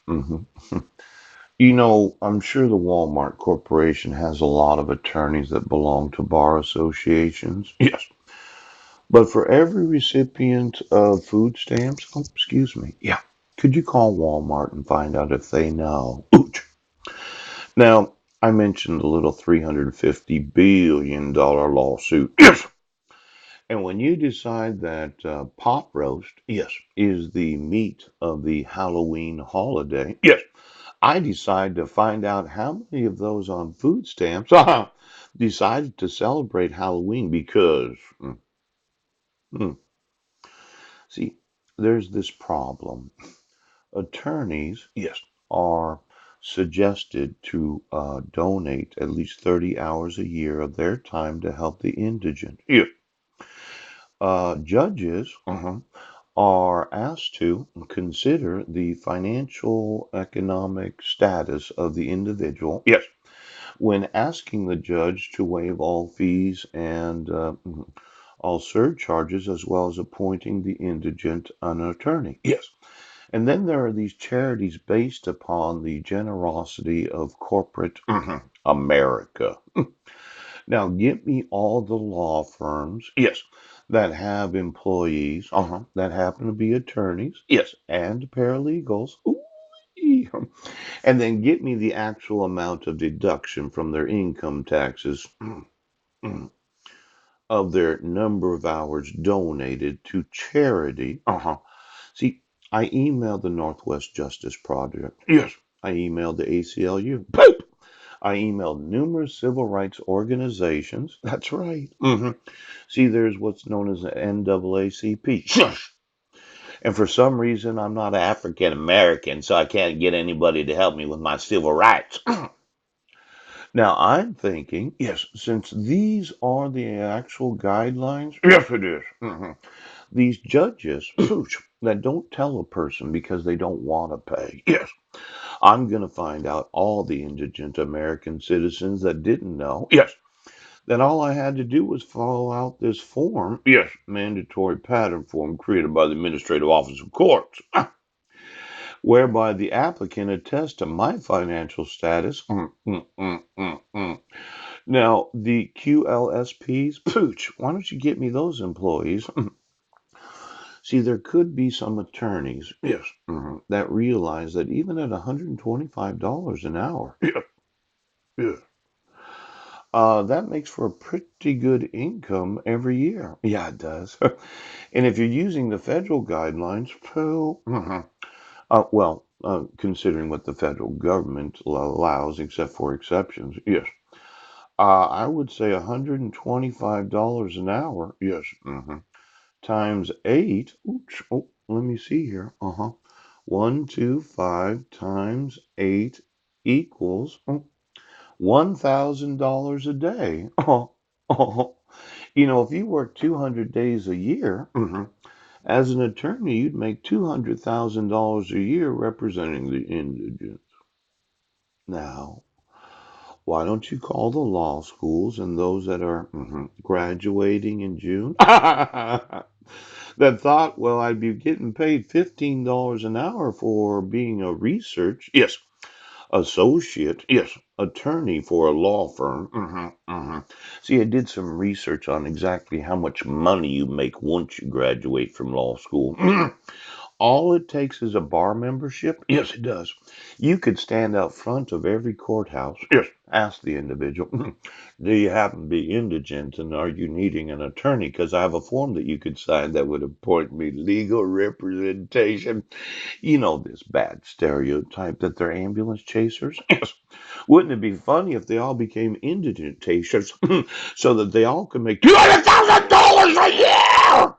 hmm I'm sure the Walmart Corporation has a lot of attorneys that belong to bar associations. Yes. But for every recipient of food stamps, oh, excuse me, yeah, could you call Walmart and find out if they know? Ooch. Now, I mentioned the little $350 billion lawsuit. Yes. And when you decide that pot roast, yes, is the meat of the Halloween holiday, yes, I decided to find out how many of those on food stamps decided to celebrate Halloween because, mm, see, there's this problem. Attorneys, yes, are suggested to donate at least 30 hours a year of their time to help the indigent. Yeah. Judges are asked to consider the financial economic status of the individual. Yes. When asking the judge to waive all fees and all surcharges, as well as appointing the indigent an attorney. Yes. And then there are these charities based upon the generosity of corporate America. Now, give me all the law firms, yes, that have employees, that happen to be attorneys, yes, and paralegals. Ooh-wee. And then get me the actual amount of deduction from their income taxes of their number of hours donated to charity. See, I emailed the Northwest Justice Project. Yes. I emailed the ACLU. Poop. I emailed numerous civil rights organizations. That's right. See, there's what's known as the NAACP. Shush. And for some reason, I'm not African American, so I can't get anybody to help me with my civil rights. Now, I'm thinking, yes, since these are the actual guidelines, yes, it is. These judges that don't tell a person because they don't want to pay. Yes, I'm going to find out all the indigent American citizens that didn't know. Yes, that all I had to do was follow out this form. Yes, mandatory pattern form created by the Administrative Office of Courts, whereby the applicant attests to my financial status. Now, the QLSPs, pooch, why don't you get me those employees? See, there could be some attorneys, yes, that realize that even at $125 an hour, yeah, yeah, that makes for a pretty good income every year. Yeah, it does. And if you're using the federal guidelines, considering what the federal government allows, except for exceptions, yes, I would say $125 an hour, yes, times eight. Oops, oh, let me see here. 125 times 8 equals $1,000 a day. Oh, if you work 200 days a year, as an attorney, you'd make $200,000 a year representing the indigent. Now, why don't you call the law schools and those that are graduating in June that thought, well, I'd be getting paid $15 an hour for being a research, yes, associate, yes, attorney for a law firm. See, I did some research on exactly how much money you make once you graduate from law school. All it takes is a bar membership. Yes, it does. You could stand out front of every courthouse. Yes. Ask the individual, do you happen to be indigent and are you needing an attorney? Because I have a form that you could sign that would appoint me legal representation. You know this bad stereotype that they're ambulance chasers? Yes. Wouldn't it be funny if they all became indigent chasers so that they all could make $200,000 a year?